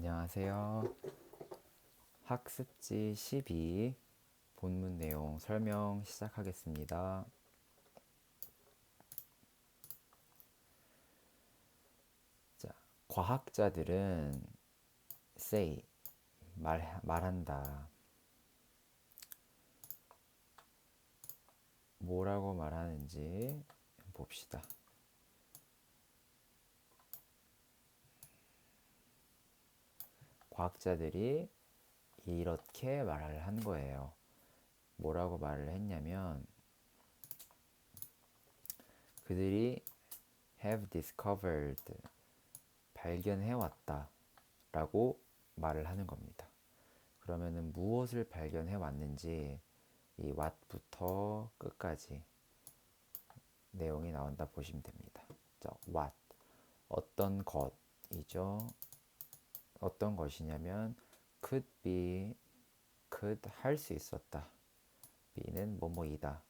안녕하세요. 학습지 12 본문 내용 설명 시작하겠습니다. 자, 과학자들은 say 말한다. 뭐라고 말하는지 봅시다. 과학자들이 이렇게 말을 한 거예요. 뭐라고 말을 했냐면 그들이 have discovered 발견해왔다 라고 말을 하는 겁니다. 그러면은 무엇을 발견해 왔는지 이 what부터 끝까지 내용이 나온다 보시면 됩니다. 자, what 어떤 것이죠. 어떤 것이냐면 could be could 할 수 있었다. be는 뭐뭐이다.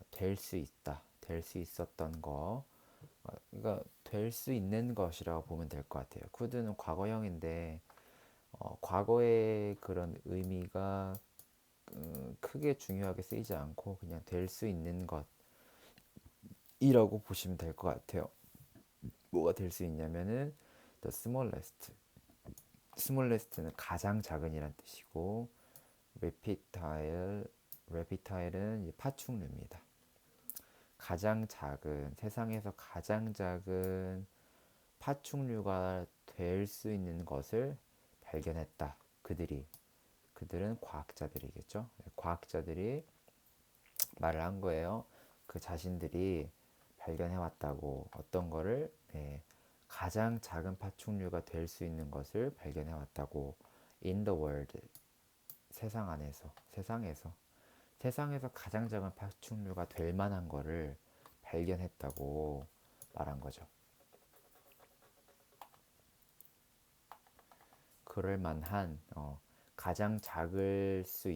될 수 있다. 될 수 있었던 거. 그러니까 될 수 있는 것이라고 보면 될 것 같아요. could는 과거형인데 과거의 그런 의미가 크게 중요하게 쓰이지 않고 그냥 될 수 있는 것이라고 보시면 될 것 같아요. 뭐가 될 수 있냐면은 the smallest. smallest는 가장 작은이란 뜻이고 reptile은 파충류입니다. 가장 작은 세상에서 가장 작은 파충류가 될 수 있는 것을 발견했다. 그들은 과학자들이겠죠. 과학자들이 말을 한 거예요. 그 자신들이 발견해 왔다고 어떤 거를 가장 작은 파충류가 될 수 있는 것을 발견해 왔다고 in the world 세상에서 가장 작은 파충류가 될 만한 거를 발견했다고 말한 거죠. 그럴 만한 가장 작을 수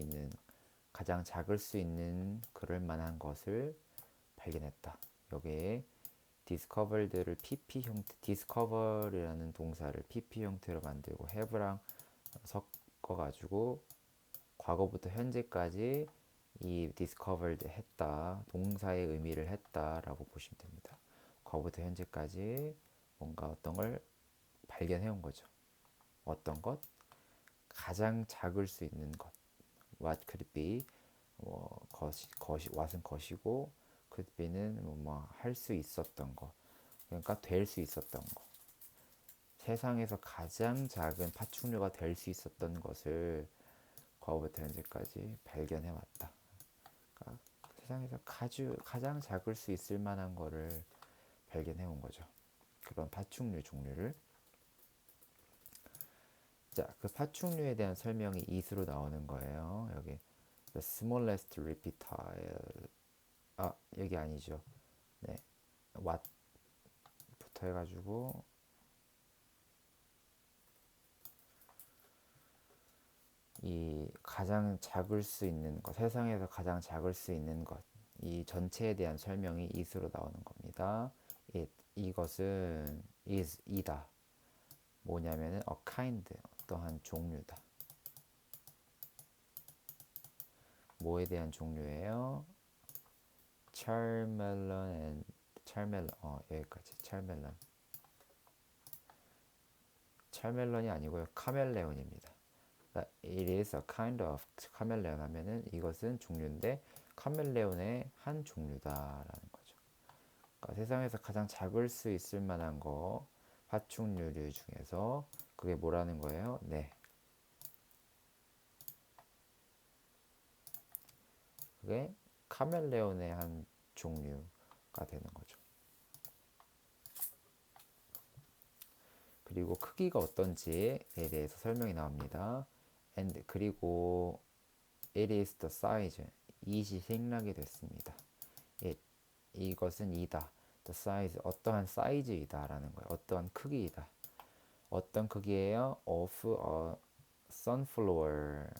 있는 그럴 만한 것을 발견했다. 여기에 discovered를 pp 형태, discover이라는 동사를 pp 형태로 만들고 have랑 섞어가지고 과거부터 현재까지 이 discovered 했다, 동사의 의미를 했다라고 보시면 됩니다. 과거부터 현재까지 뭔가 어떤 걸 발견해온 거죠. 어떤 것? 가장 작을 수 있는 것. What could it be? what은 것이고 could be는 할 수 있었던 것. 그러니까 될 수 있었던 것. 세상에서 가장 작은 파충류가 될 수 있었던 것을 과거부터 현재까지 발견해 왔다. 그러니까 세상에서 가장 작을 수 있을 만한 거를 발견해 온 거죠. 그런 파충류 종류를. 자, 그 파충류에 대한 설명이 이수로 나오는 거예요. 여기 the smallest reptile. 여기 아니죠. 네, what부터 해가지고 이 가장 작을 수 있는 것, 세상에서 가장 작을 수 있는 것, 이 전체에 대한 설명이 is로 나오는 겁니다. 이것은 이다. 뭐냐면은 a kind, 어떠한 종류다. 뭐에 대한 종류예요? 여기까지. 찰멜론이 아니고요. 카멜레온입니다. It is a kind of 카멜레온 하면은 이것은 종류인데 카멜레온의 한 종류다라는 거죠. 그러니까 세상에서 가장 작을 수 있을 만한 거 파충류류 중에서 그게 뭐라는 거예요? 네. 그게 카멜레온의 한 종류가 되는 거죠. 그리고 크기가 어떤지에 대해서 설명이 나옵니다. 그리고 it is the size. 이시 생략이 됐습니다. 이것은 이다. the size, 어떠한 사이즈이다 라는 거예요. 어떠한 크기이다. 어떤 크기예요? of a sunflower.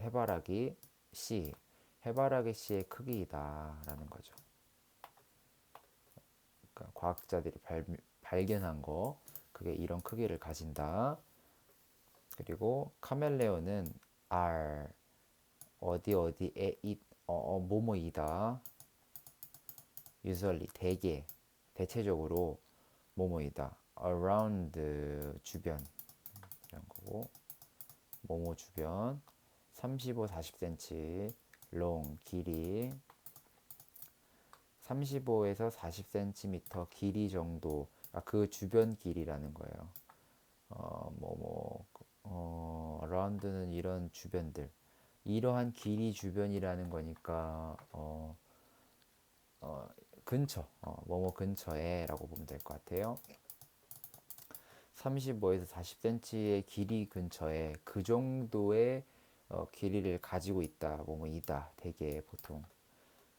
해바라기 씨. 해바라기 씨의 크기이다 라는 거죠. 그러니까 과학자들이 발견한 거 그게 이런 크기를 가진다. 그리고 카멜레온은 are 어디 어디에 뭐뭐이다. usually 대체적으로 뭐뭐이다. around 주변 이런 거고 뭐뭐 주변 35, 40cm long 길이 35에서 40cm 길이 정도 그 주변 길이라는 거예요. around는 이런 주변들 이러한 길이 주변이라는 거니까 근처 뭐뭐 근처에 라고 보면 될 것 같아요. 35에서 40cm의 길이 근처에 그 정도의 길이를 가지고 있다 뭐뭐이다 되게 보통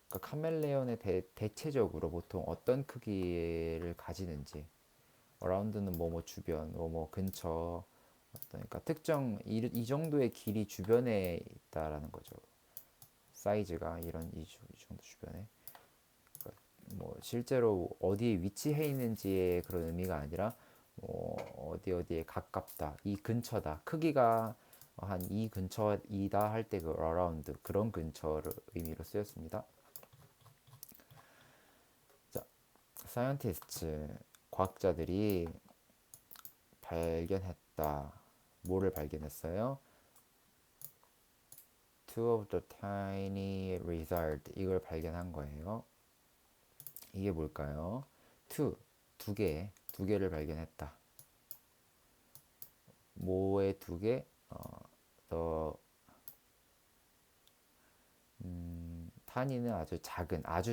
그러니까 카멜레온의 대체적으로 보통 어떤 크기를 가지는지 어라운드는 뭐뭐 주변 뭐뭐 근처 그러니까 특정 이 정도의 길이 주변에 있다라는 거죠. 사이즈가 이런 이 정도 주변에 그러니까 뭐 실제로 어디에 위치해 있는지의 그런 의미가 아니라 뭐 어디에 가깝다 이 근처다 크기가 한 이 근처이다 할 때 그 around 그런 근처를 의미로 쓰였습니다. 자, scientists 과학자들이 발견했다. 뭐를 발견했어요? Two of the tiny lizard 이걸 발견한 거예요. 이게 뭘까요? Two 두 개를 발견했다. 뭐의 두 개? 더 타니는 아주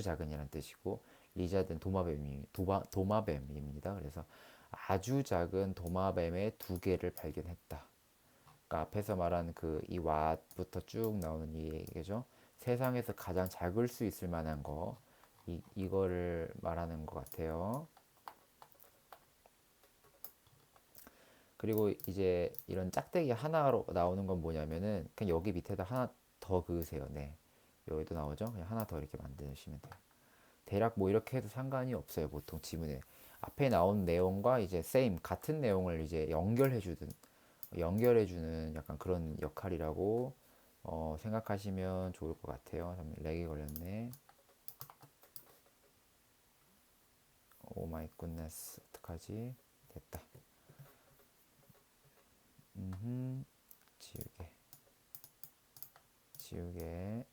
작은이라는 뜻이고 리자드는 도마뱀입니다. 그래서 아주 작은 도마뱀의 두 개를 발견했다. 그러니까 앞에서 말한 그 이 왓부터 쭉 나오는 이 얘기죠. 세상에서 가장 작을 수 있을 만한 거 이거를 말하는 것 같아요. 그리고 이제 이런 짝대기 하나로 나오는 건 뭐냐면은 그냥 여기 밑에다 하나 더 그으세요. 네. 여기도 나오죠. 그냥 하나 더 이렇게 만드시면 돼요. 대략 뭐 이렇게 해도 상관이 없어요. 보통 지문에 앞에 나온 내용과 이제 same 같은 내용을 이제 연결해주는 약간 그런 역할이라고 생각하시면 좋을 것 같아요. 렉이 걸렸네. 오 마이 굿네스 어떡하지? 됐다. 지우개 지우개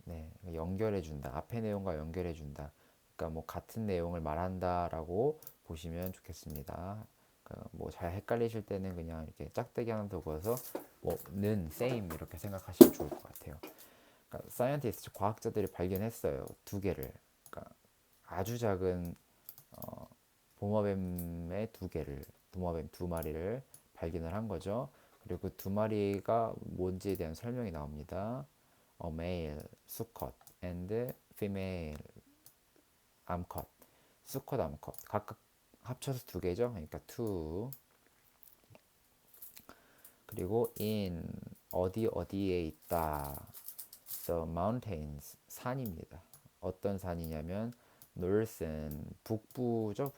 네 연결해준다. 앞에 내용과 연결해준다. 그러니까 뭐 같은 내용을 말한다라고 보시면 좋겠습니다. 그러니까 뭐 잘 헷갈리실 때는 그냥 이렇게 짝대기 하나 더 그어서 뭐는 same 이렇게 생각하시면 좋을 것 같아요. 그러니까 사이언티스트 과학자들이 발견했어요. 두 개를. 그러니까 아주 작은 도마뱀의 도마뱀 두 마리를 발견을 한 거죠. 그리고 그 두 마리가 뭔지에 대한 설명이 나옵니다. A male 수컷 and female 암컷. 수컷 암컷 각각 합쳐서 두 개죠. 그러니까 two. 그리고 in 어디에 있다. The mountains 산입니다. 어떤 산이냐면 northern 북부죠.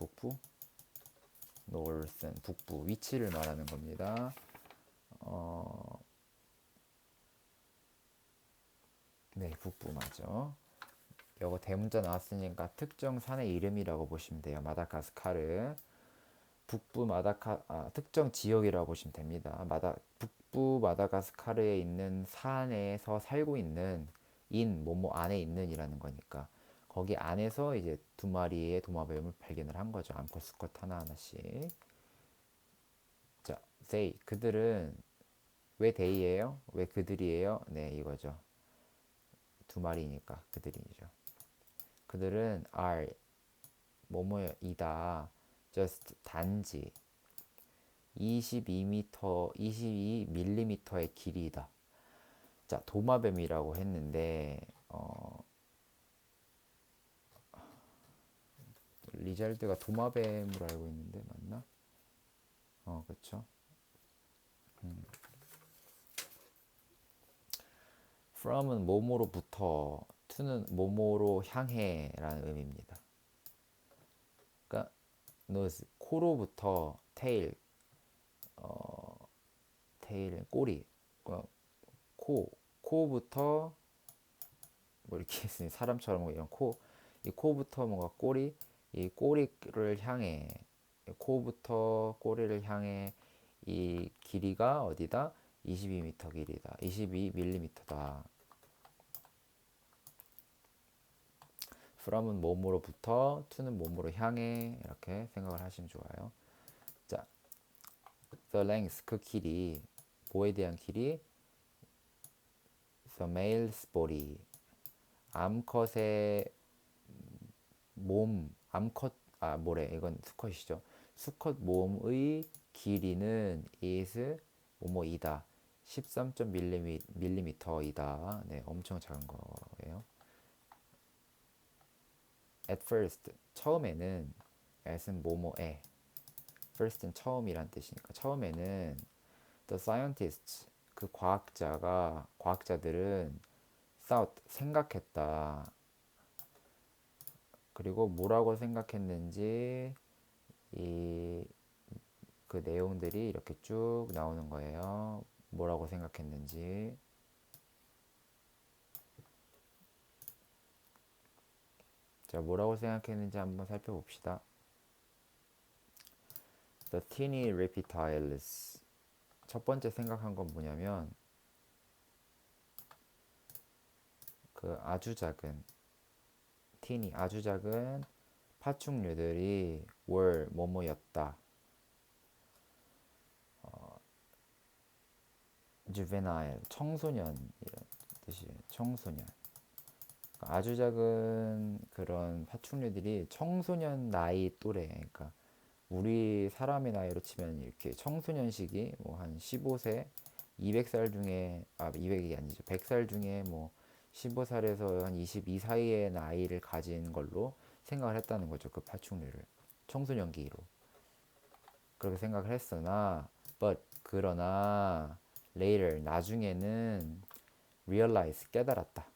북부 위치를 말하는 겁니다. 네, 북부 맞죠. 요거 대문자 나왔으니까 특정 산의 이름이라고 보시면 돼요. 마다가스카르 특정 지역이라고 보시면 됩니다. 북부 마다가스카르에 있는 산에서 살고 있는 뭐뭐 안에 있는이라는 거니까 거기 안에서 이제 두 마리의 도마뱀을 발견을 한 거죠. 암컷 수컷 하나씩. 자, 그들은 왜 they예요? 왜 그들이에요? 네, 이거죠. 두 마리니까 그들이죠. 그들은 are 뭐뭐이다. just 단지 22m, 22mm의 길이다. 자, 도마뱀이라고 했는데 리잘드가 도마뱀으로 알고 있는데 맞나? 그렇죠. from은 뭐뭐로부터, to는 뭐뭐로 향해라는 의미입니다. 그러니까 nose 코로부터 tail 테일 꼬리, 코, 코부터 뭐 이렇게 있으니 사람처럼 뭐 이런 코, 이 코부터 뭔가 꼬리, 이 꼬리를 향해, 코부터 꼬리를 향해 이 길이가 어디다? 22m 길이다. 22mm다. from은 몸으로부터, to는 몸으로 향해 이렇게 생각을 하시면 좋아요. 자, the length 그 길이 뭐에 대한 길이? the male's body 암컷의 몸 암컷 뭐래 이건 수컷이죠. 수컷 몸의 길이는 is 뭐뭐이다. 13.mm이다. 네, 엄청 작은 거예요. At first 처음에는 at은 뭐뭐에 first는 처음이란 뜻이니까 처음에는 the scientists 그 과학자들은 thought 생각했다. 그리고 뭐라고 생각했는지 이 그 내용들이 이렇게 쭉 나오는 거예요. 뭐라고 생각했는지. 자, 뭐라고 생각했는지 한번 살펴봅시다. The teeny reptiles. 첫 번째 생각한 건 뭐냐면 그 아주 작은 teeny 아주 작은 파충류들이 were 뭐뭐였다. juvenile 청소년이란 뜻이에요. 청소년. 아주 작은 그런 파충류들이 청소년 나이 또래, 그러니까 우리 사람의 나이로 치면 이렇게 청소년 시기 뭐 한 15세, 200살 중에 200이 아니죠. 100살 중에 뭐 15살에서 한 22 사이의 나이를 가진 걸로 생각을 했다는 거죠. 그 파충류를 청소년기로 그렇게 생각을 했으나 그러나 later 나중에는 realize 깨달았다.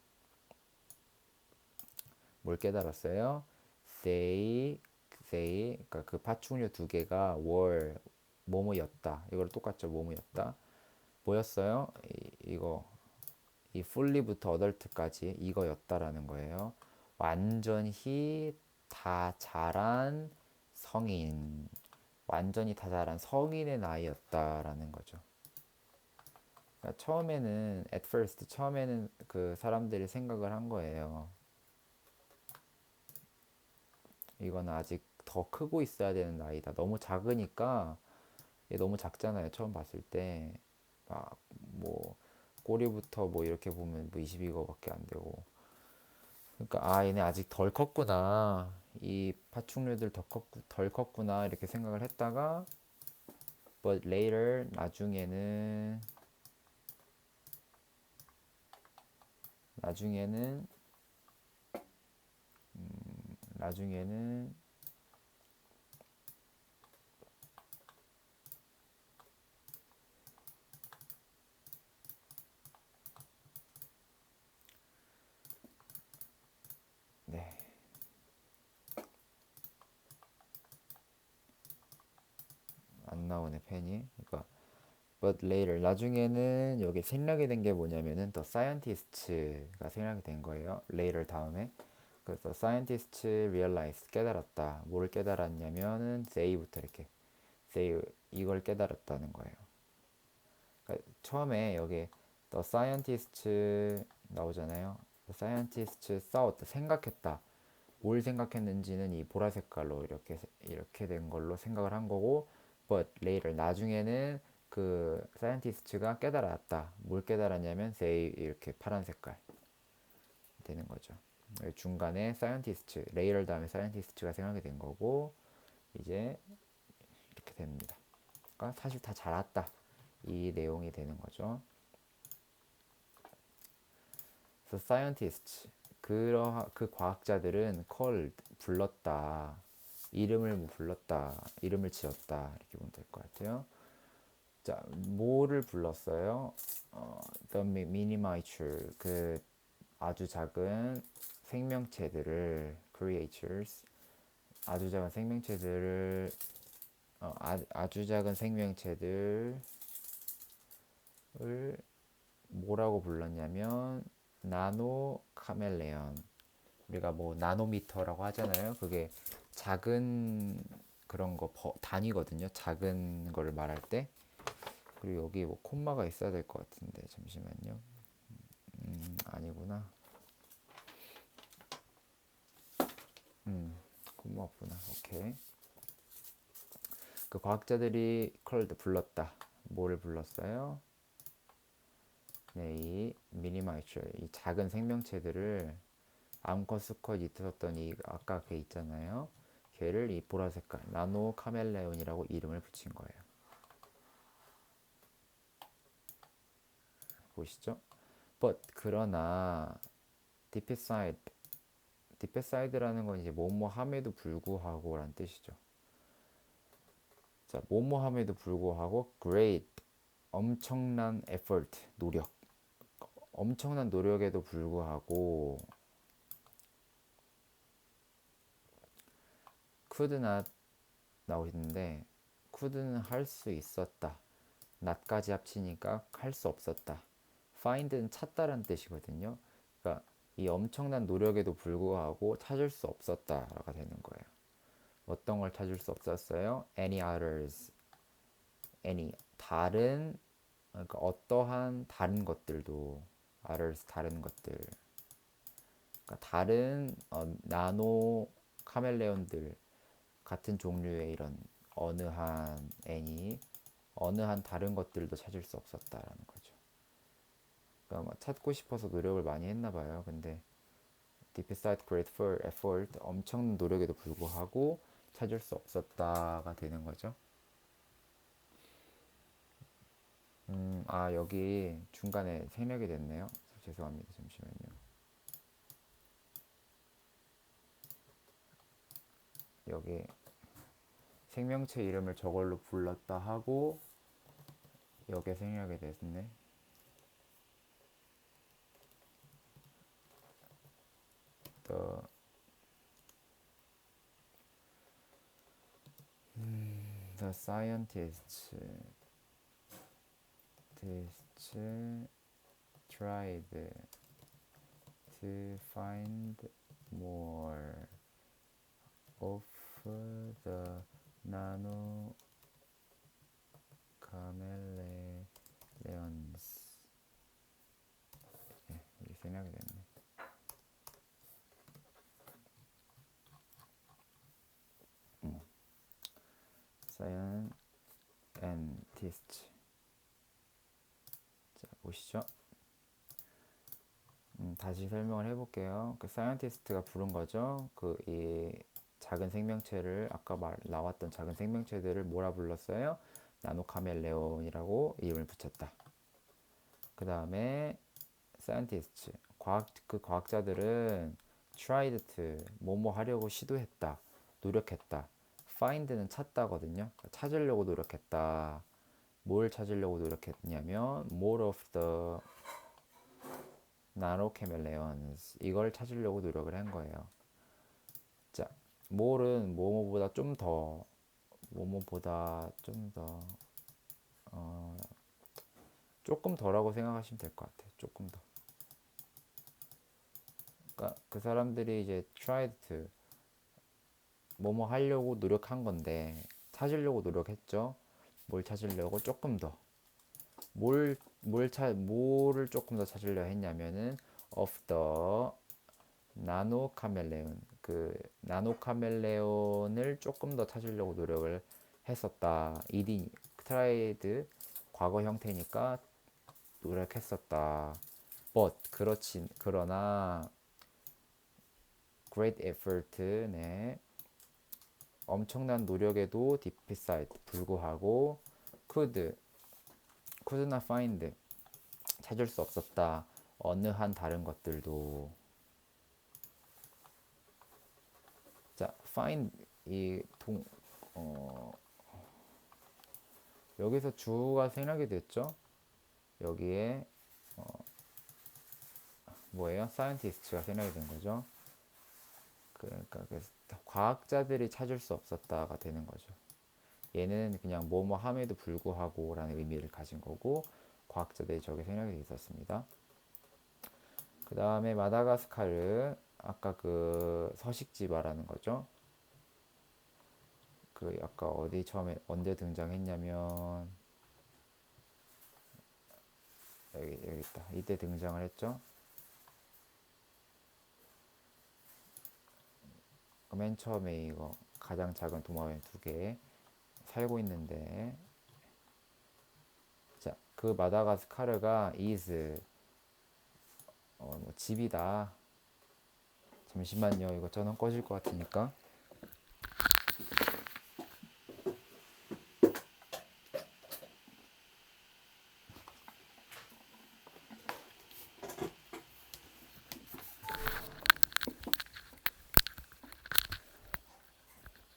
뭘 깨달았어요? 그러니까 그 파충류 두 개가 were 뭐뭐였다. 이거랑 똑같죠. 뭐뭐였다. 뭐였어요? 이 fully부터 adult까지 이거였다라는 거예요. 완전히 다 자란 성인, 완전히 다 자란 성인의 나이였다라는 거죠. 그러니까 처음에는 at first 처음에는 그 사람들이 생각을 한 거예요. 이거는 아직 더 크고 있어야 되는 나이다. 너무 작으니까 얘 너무 작잖아요. 처음 봤을 때 막 뭐 꼬리부터 뭐 이렇게 보면 뭐 22거밖에 안 되고. 그러니까 얘네 아직 덜 컸구나. 이 파충류들 덜 컸구나 이렇게 생각을 했다가 but later 나중에는 나중에는 네. 안 나오네 펜이. 그러니까 but later 나중에는 여기 생략이 된 게 뭐냐면은 the scientists가 생략이 된 거예요. later 다음에. 그래서 scientists realize 깨달았다. 뭘 깨달았냐면은 say부터 이렇게 say 이걸 깨달았다는 거예요. 그러니까 처음에 여기 the scientists 나오잖아요. the scientists thought 생각했다. 뭘 생각했는지는 이 보라 색깔로 이렇게 된 걸로 생각을 한 거고, but later 나중에는 그 scientist가 깨달았다. 뭘 깨달았냐면 say 이렇게 파란 색깔 되는 거죠. 중간에 scientist, later 다음에 scientist가 생각이 된 거고 이제 이렇게 됩니다. 그러니까 사실 다 자랐다. 이 내용이 되는 거죠. So scientists 그 과학자들은 called 불렀다. 이름을 불렀다. 이름을 지었다. 이렇게 보면 될 것 같아요. 자, 뭐를 불렀어요? The miniature 그 아주 작은 생명체들을 creatures 아주 작은 생명체들을 아주 작은 생명체들 뭐라고 불렀냐면 나노 카멜레온. 우리가 뭐 나노미터라고 하잖아요. 그게 작은 그런 거 단위거든요. 작은 거를 말할 때. 그리고 여기 뭐 콤마가 있어야 될 것 같은데 잠시만요. 아니구나. 콤마 없구나. 오케이. 그 과학자들이 called 불렀다. 뭐를 불렀어요? 네, 이 미니마이처, 이 작은 생명체들을 암컷, 수컷 있었던 이 아까 걔 있잖아요. 걔를 이 보라색깔 나노 카멜레온이라고 이름을 붙인 거예요. 보시죠? But 그러나 deicide, decide라는 건 이제 뭐뭐함에도 불구하고라는 뜻이죠. 자, 뭐뭐함에도 불구하고 great, 엄청난 effort, 노력, 엄청난 노력에도 불구하고 could not 나오시는데 could는 할 수 있었다. not까지 합치니까 할 수 없었다. find는 찾다라는 뜻이거든요. 그러니까 이 엄청난 노력에도 불구하고 찾을 수 없었다가 되는 거예요. 어떤 걸 찾을 수 없었어요? any others, any 다른, 그러니까 어떠한 다른 것들도 others 다른 것들, 그러니까 다른 나노 카멜레온들 같은 종류의 이런 어느 한 any 어느 한 다른 것들도 찾을 수 없었다라는 거죠. 그러니까 뭐 찾고 싶어서 노력을 많이 했나 봐요. 근데 despite great effort 엄청난 노력에도 불구하고 찾을 수 없었다가 되는 거죠. 여기 중간에 생략이 됐네요. 죄송합니다. 잠시만요. 여기 생명체 이름을 저걸로 불렀다 하고 여기에 생략이 됐네. The the scientists tried to find more of the nano chameleons. 이게 생략이 됐네. scientist. 자, 보시죠. 다시 설명을 해볼게요. 그 사이언티스트가 부른 거죠. 그 이 작은 생명체를 아까 나왔던 작은 생명체들을 뭐라 불렀어요? 나노 카멜레온이라고 이름을 붙였다. 그 다음에 scientist 그 과학자들은 tried to 뭐뭐 하려고 시도했다, 노력했다. find는 찾다거든요. 찾으려고 노력했다. 뭘 찾으려고 노력했냐면 more of the 나노 캐멜레온스 이걸 찾으려고 노력을 한 거예요. 자, more는 뭐뭐보다 좀 더, 뭐뭐보다 좀 더, 조금 더라고 생각하시면 될 것 같아요. 조금 더. 그러니까 그 사람들이 이제 tried to 뭐뭐 하려고 노력한 건데 찾으려고 노력했죠. 뭘 찾으려고 조금 더. 뭐를 조금 더 찾으려 했냐면은 of the 나노 카멜레온 그 나노 카멜레온을 조금 더 찾으려고 노력을 했었다. 이디 트라이드 과거 형태니까 노력했었다. but 그러나 great effort 네 엄청난 노력에도 despite 불구하고 could not find 찾을 수 없었다. 어느 한 다른 것들도. 자, find 여기서 주가 생략이 됐죠. 여기에 뭐예요? scientist가 생략이 된 거죠. 그러니까 과학자들이 찾을 수 없었다가 되는 거죠. 얘는 그냥 뭐뭐 함에도 불구하고라는 의미를 가진 거고 과학자들이 저게 생략이 돼 있었습니다. 그 다음에 마다가스카르, 아까 그 서식지 말하는 거죠. 그 아까 어디 처음에 언제 등장했냐면 여기 있다. 이때 등장을 했죠. 맨 처음에 이거 가장 작은 도마뱀 2개 살고 있는데, 자, 그 마다가스카르가 is 뭐 집이다. 잠시만요. 이거 전원 꺼질 것 같으니까.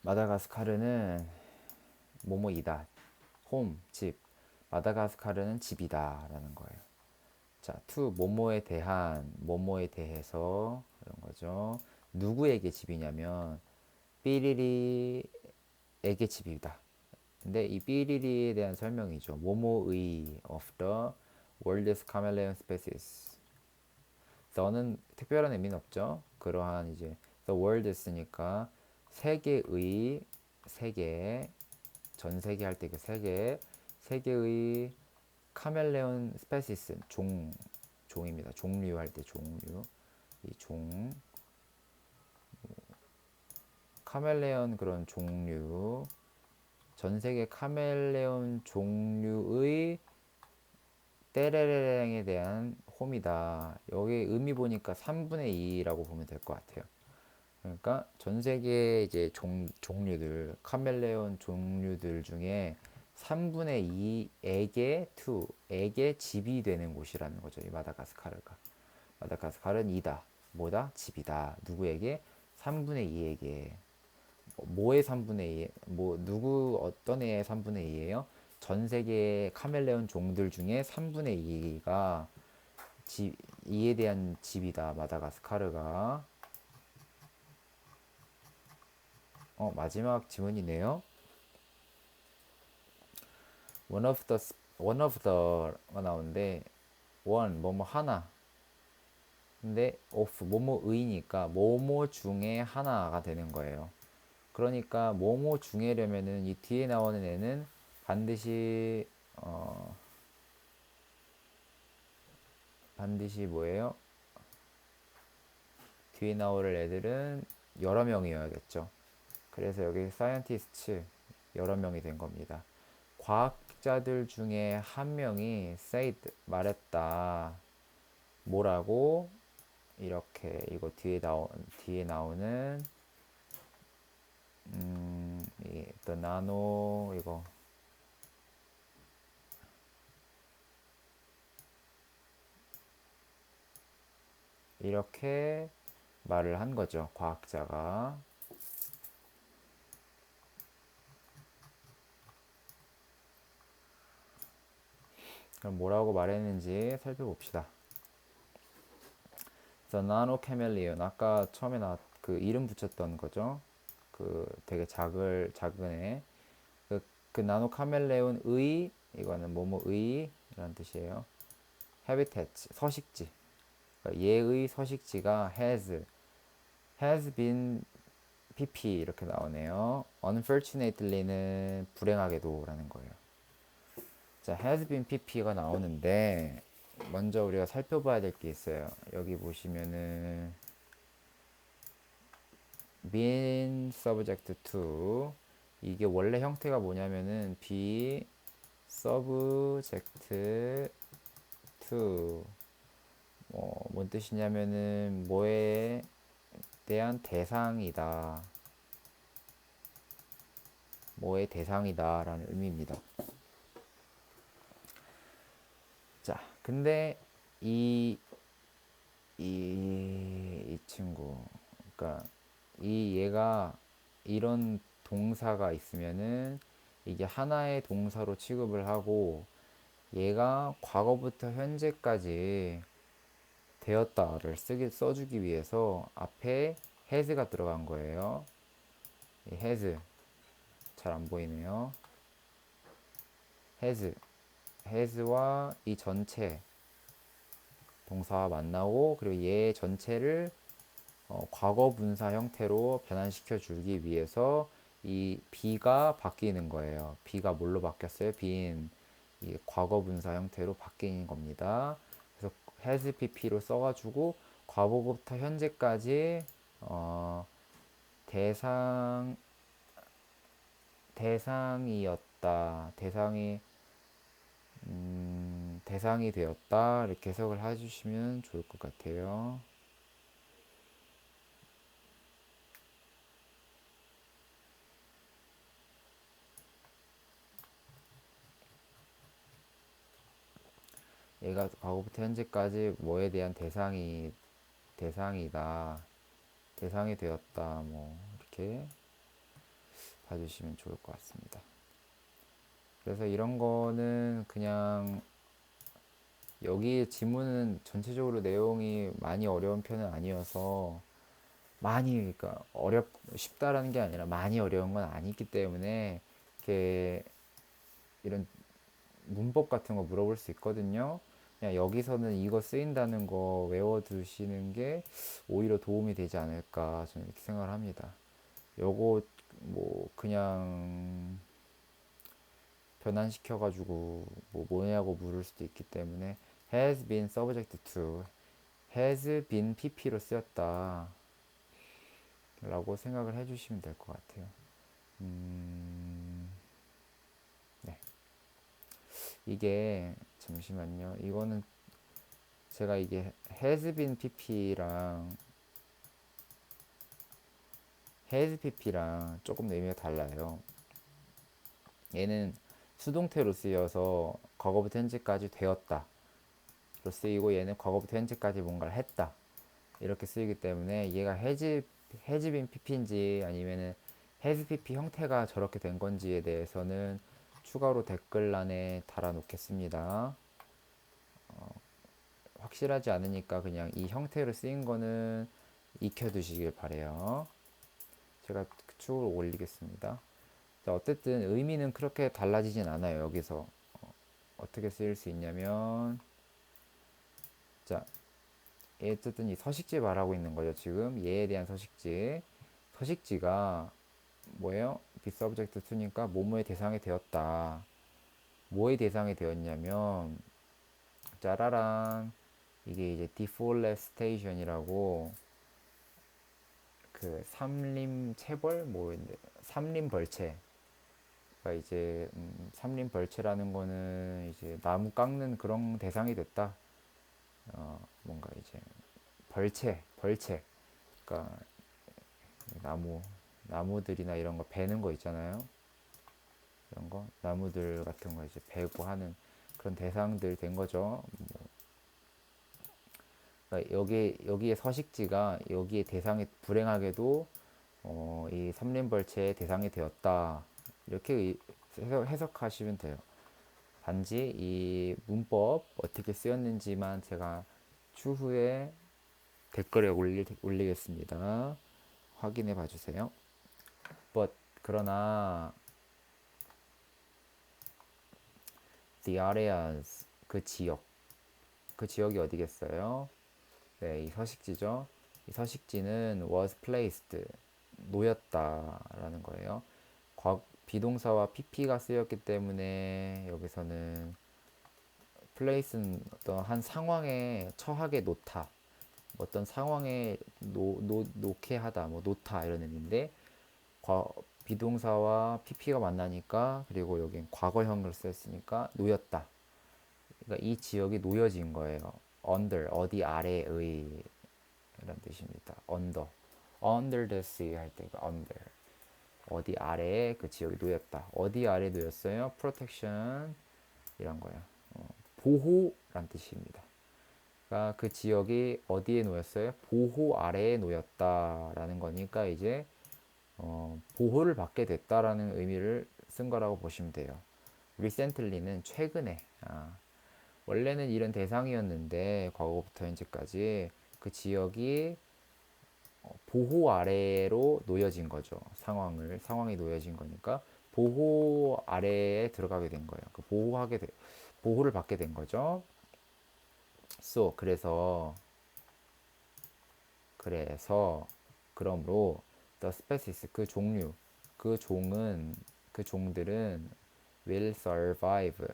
마다가스카르는 뭐뭐이다. 홈, 집. 마다가스카르는 집이다 라는 거예요. 자, to 뭐뭐에 대해서 그런 거죠. 누구에게 집이냐면 삐리리에게 집이다. 근데 이 삐리리에 대한 설명이죠. 뭐뭐의 of the world's chameleon species. the는 특별한 의미는 없죠. 그러한 이제 the world 쓰니까 세계의, 세계, 전 세계 할 때 그 세계, 세계의 카멜레온 스페시스, 종입니다. 종류 할 때 종류, 이 카멜레온 그런 종류, 전 세계 카멜레온 종류의 떼레레랭에 대한 홈이다. 여기 의미 보니까 3분의 2라고 보면 될 것 같아요. 그러니까 전 세계 이제 종류들, 카멜레온 종류들 중에 3분의 2에게 집이 되는 곳이라는 거죠. 이 마다가스카르가. 마다가스카르는 이다. 뭐다? 집이다. 누구에게? 3분의 2에게. 뭐의 3분의 2? 뭐 누구 어떤 애의 3분의 2예요? 전 세계 카멜레온 종들 중에 3분의 2가 이에 대한 집이다. 마다가스카르가. 마지막 지문이네요. one of the가 나오는데 뭐뭐 하나. 근데 of 뭐뭐의니까 뭐뭐 중에 하나가 되는 거예요. 그러니까 뭐뭐 중에려면은 이 뒤에 나오는 애는 반드시 뭐예요? 뒤에 나올 애들은 여러 명이어야겠죠. 그래서 여기 scientists 여러 명이 된 겁니다. 과학자들 중에 한 명이 said 말했다. 뭐라고? 이렇게 이거 뒤에 나오는 the nano 이거 이렇게 말을 한 거죠. 과학자가. 그럼 뭐라고 말했는지 살펴봅시다. The nano chameleon 아까 처음에 그 이름 붙였던 거죠. 그 되게 작은 애. 그 나노 카멜레온의 이거는 뭐뭐의 이란 뜻이에요. habitat 서식지. 그러니까 얘의 서식지가 has been pp 이렇게 나오네요. unfortunately는 불행하게도라는 거예요. 자, has been pp가 나오는데 먼저 우리가 살펴봐야 될 게 있어요. 여기 보시면은 been subject to 이게 원래 형태가 뭐냐면은 be subject to 뭔 뜻이냐면은 뭐에 대한 대상이다. 뭐의 대상이다 라는 의미입니다. 자, 근데 이 친구, 그러니까 얘가 이런 동사가 있으면은 이게 하나의 동사로 취급을 하고 얘가 과거부터 현재까지 되었다를 써주기 위해서 앞에 has가 들어간 거예요. 이 has 잘 안 보이네요. has has와 이 전체 동사와 만나고 그리고 얘 전체를 과거 분사 형태로 변환시켜 주기 위해서 이 be가 바뀌는 거예요. be가 뭘로 바뀌었어요? being 이 과거 분사 형태로 바뀐 겁니다. 그래서 has pp로 써가지고 과거부터 현재까지 어, 대상 대상이었다 대상이 되었다 이렇게 해석을 해주시면 좋을 것 같아요. 얘가 과거부터 현재까지 뭐에 대한 대상이다 대상이 되었다 뭐 이렇게 봐주시면 좋을 것 같습니다. 그래서 이런 거는 그냥 여기 지문은 전체적으로 내용이 많이 어려운 편은 아니어서 많이 그러니까 쉽다라는 게 아니라 많이 어려운 건 아니기 때문에 이렇게 이런 문법 같은 거 물어볼 수 있거든요. 그냥 여기서는 이거 쓰인다는 거 외워두시는 게 오히려 도움이 되지 않을까 저는 이렇게 생각을 합니다. 요거 뭐 그냥 변환시켜가지고 뭐 뭐냐고 물을 수도 있기 때문에 has been subject to has been pp로 쓰였다 라고 생각을 해주시면 될 것 같아요. 네. 이게 잠시만요. 이거는 제가 이게 has been pp랑 has pp랑 조금 의미가 달라요. 얘는 수동태로 쓰여서 과거부터 현재까지 되었다 로 쓰이고 얘는 과거부터 현재까지 뭔가를 했다 이렇게 쓰이기 때문에 얘가 has been pp인지 아니면은 has pp 형태가 저렇게 된 건지에 대해서는 추가로 댓글란에 달아 놓겠습니다. 확실하지 않으니까 그냥 이 형태로 쓰인 거는 익혀두시길 바래요. 제가 추후로 올리겠습니다. 자, 어쨌든 의미는 그렇게 달라지진 않아요. 여기서 어떻게 쓰일 수 있냐면 자, 어쨌든 이 서식지 말하고 있는 거죠. 지금 얘에 대한 서식지가 뭐예요? be subject to니까 뭐뭐의 대상이 되었다. 뭐의 대상이 되었냐면 짜라란 이게 이제 deforestation이라고 그 삼림 체벌 뭐 삼림 벌채 그러니까 이제 삼림 벌채라는 거는 이제 나무 깎는 그런 대상이 됐다. 뭔가 이제 벌채 그러니까 나무 나무들이나 이런 거 베는 거 있잖아요. 이런 거 나무들 같은 거 이제 베고 하는 그런 대상들 된 거죠. 그러니까 여기에 서식지가 여기에 대상이 불행하게도 이 삼림벌체의 대상이 되었다. 이렇게 해석하시면 돼요. 단지 이 문법 어떻게 쓰였는지만 제가 추후에 댓글에 올리겠습니다. 확인해 봐주세요. But 그러나 the areas 그 지역이 어디겠어요? 네, 이 서식지죠. 이 서식지는 was placed 놓였다라는 거예요. 비동사와 pp가 쓰였기 때문에 여기서는 place는 어떤 한 상황에 처하게 놓다, 어떤 상황에 놓게 하다, 뭐 놓다 이런 의미인데 비동사와 pp가 만나니까 그리고 여긴 과거형을 썼으니까 놓였다. 그러니까 이 지역이 놓여진 거예요. under 어디 아래의 이런 뜻입니다. under the sea 할 때가 under 어디 아래에 그 지역이 놓였다. 어디 아래에 놓였어요? protection 이런 거예요. 보호란 뜻입니다. 그러니까 그 지역이 어디에 놓였어요? 보호 아래에 놓였다라는 거니까 이제 보호를 받게 됐다라는 의미를 쓴 거라고 보시면 돼요. recently는 최근에 원래는 이런 대상이었는데 과거부터 현재까지 그 지역이 보호 아래로 놓여진 거죠. 상황이 놓여진 거니까 보호 아래에 들어가게 된 거예요. 그 보호를 받게 된 거죠. So 그래서 그러므로 the species 그 종들은 will survive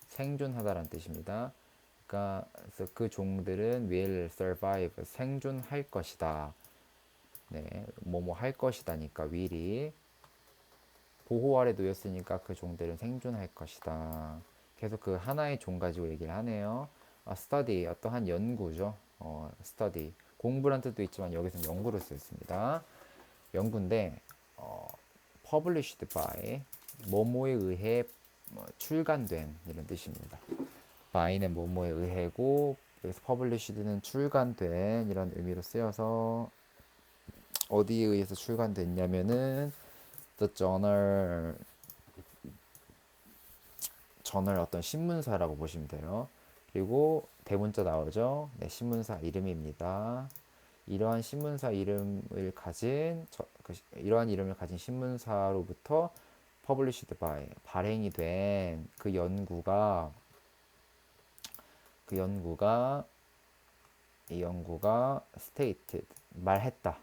생존하다라는 뜻입니다. 그러니까 그 종들은 will survive 생존할 것이다. 네, 뭐뭐 할 것이다니까 will이 보호 아래 놓였으니까 그 종들은 생존할 것이다. 계속 그 하나의 종 가지고 얘기를 하네요. study 어떠한 연구죠. study 공부란 뜻도 있지만 여기서는 연구로 쓰였습니다. 연구인데 published by 뭐뭐에 의해 출간된 이런 뜻입니다. by는 뭐뭐에 의해고 여기서 published는 출간된 이런 의미로 쓰여서 어디에 의해서 출간됐냐면은 the 저널 어떤 신문사라고 보시면 돼요. 그리고 대문자 나오죠. 네, 신문사 이름입니다. 이러한 신문사 이름을 가진 이러한 이름을 가진 신문사로부터 published by 발행이 된 이 연구가 stated 말했다.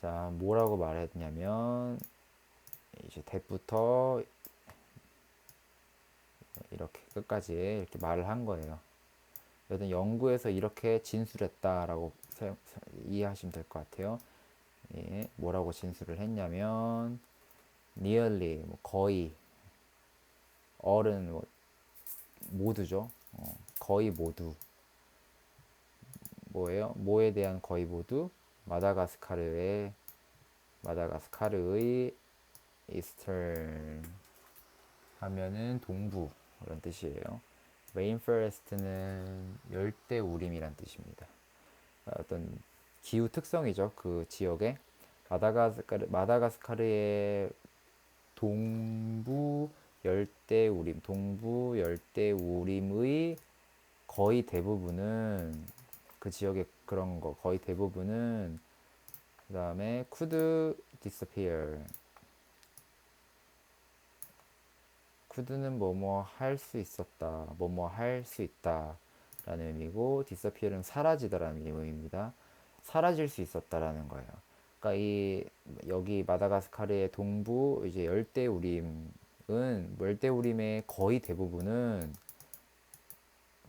자, 뭐라고 말했냐면 이제 대부터 이렇게 끝까지 이렇게 말을 한 거예요. 여튼 연구에서 이렇게 진술했다라고 이해하시면 될 것 같아요. 예, 뭐라고 진술을 했냐면 nearly 거의 all은 모두죠. 거의 모두 뭐예요? 뭐에 대한 거의 모두 마다가스카르의 eastern 하면은 동부 그런 뜻이에요. 레인포레스트는 열대우림이란 뜻입니다. 어떤 기후 특성이죠. 그 지역에 마다가스카르의 동부 열대우림의 거의 대부분은 그 지역의 그런 거 거의 대부분은 그 다음에 could disappear could는 뭐뭐 할 수 있었다 뭐뭐 할 수 있다 라는 의미고 disappear은 사라지다라는 의미입니다. 사라질 수 있었다라는 거예요. 그러니까 여기 마다가스카르의 동부 이제 열대우림의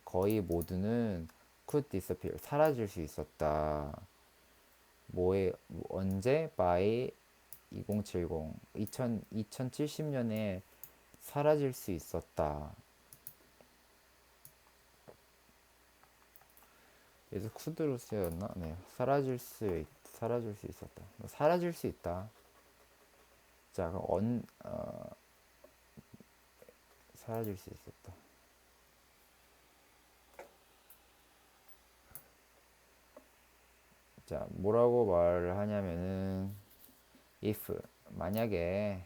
거의 모두는 could disappear 사라질 수 있었다. 언제 by 2070년에 사라질 수 있었다. 그래서 could로 쓰였나? 네, 사라질 수 있었다. 사라질 수 있다. 자, 그럼 사라질 수 있었다. 자, 뭐라고 말을 하냐면은 if 만약에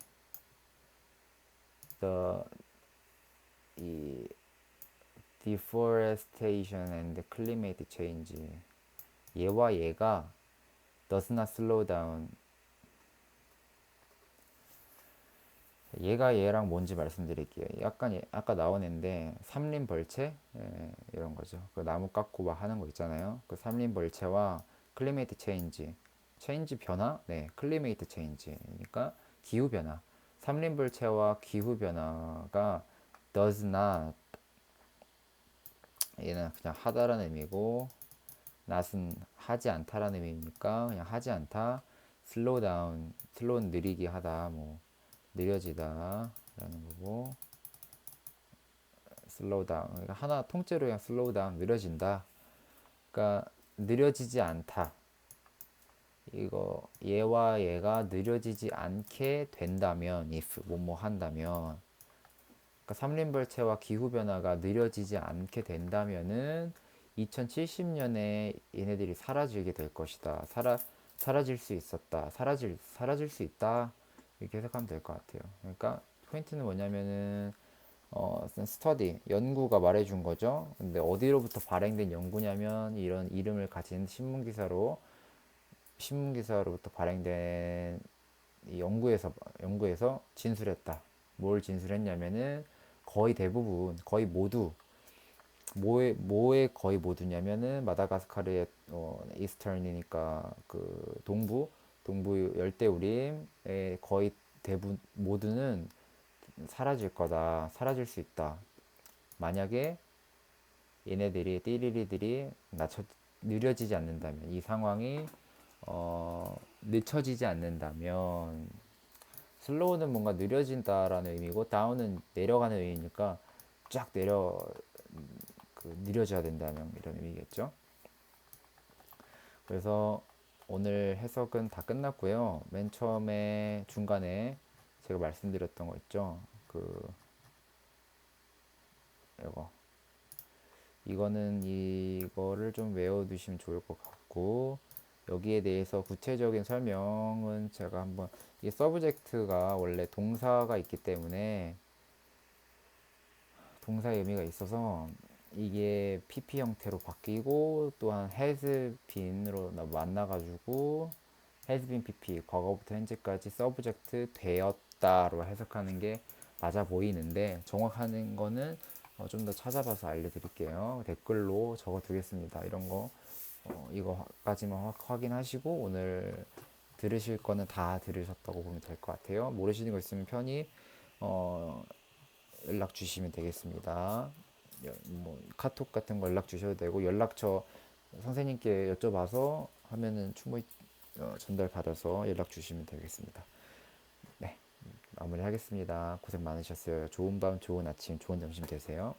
이 deforestation and climate change 얘와 얘가 does not slow down 얘가 얘랑 뭔지 말씀드릴게요. 약간 아까 나온 애인데 삼림 벌채 이런 거죠. 그 나무 깎고 막 하는 거 있잖아요. 그 삼림 벌채와 클리메이트 체인지 변화? 네, 클리메이트 체인지니까 기후 변화. 삼림 벌채와 기후 변화가 does not 얘는 그냥 하다라는 의미고 not은 하지 않다라는 의미니까 그냥 하지 않다. slow는 느리게 하다 뭐 느려지다 라는 거고 slow down 그러니까 하나 통째로 그냥 slow down 느려진다. 그러니까 느려지지 않다. 이거 얘와 얘가 느려지지 않게 된다면 if 뭐뭐 한다면 그러니까 삼림벌채와 기후변화가 느려지지 않게 된다면은 2070년에 얘네들이 사라지게 될 것이다. 사라질 수 있었다. 사라질 수 있다. 이렇게 해석하면 될 것 같아요. 그러니까 포인트는 뭐냐면은 스터디 연구가 말해준 거죠. 근데 어디로부터 발행된 연구냐면 이런 이름을 가진 신문 기사로부터 발행된 이 연구에서 진술했다. 뭘 진술했냐면은 거의 대부분, 거의 모두 뭐의 거의 모두냐면은 마다가스카르의 이스턴이니까 그 동부 열대우림의 거의 대부분 모두는 사라질 거다. 사라질 수 있다. 만약에 얘네들이 띠리리들이 느려지지 않는다면 이 상황이 늦춰지지 않는다면 슬로우는 뭔가 느려진다라는 의미고 다운은 내려가는 의미니까 쫙 느려져야 된다는 이런 의미겠죠. 그래서 오늘 해석은 다 끝났고요. 맨 처음에 중간에 제가 말씀드렸던 거 있죠. 이거 이거를 좀 외워두시면 좋을 것 같고 여기에 대해서 구체적인 설명은 제가 한번 이 서브젝트가 원래 동사가 있기 때문에 동사의 의미가 있어서 이게 PP 형태로 바뀌고 또한 has been으로 만나가지고 has been PP 과거부터 현재까지 서브젝트 되었다로 해석하는 게 맞아 보이는데 정확한 거는 좀 더 찾아봐서 알려드릴게요. 댓글로 적어두겠습니다. 이런 거 이거까지만 확인하시고 오늘 들으실 거는 다 들으셨다고 보면 될 것 같아요. 모르시는 거 있으면 편히 어, 연락 주시면 되겠습니다. 뭐 카톡 같은 거 연락 주셔도 되고 연락처 선생님께 여쭤봐서 하면은 충분히 전달 받아서 연락 주시면 되겠습니다. 네, 마무리하겠습니다. 고생 많으셨어요. 좋은 밤, 좋은 아침, 좋은 점심 되세요.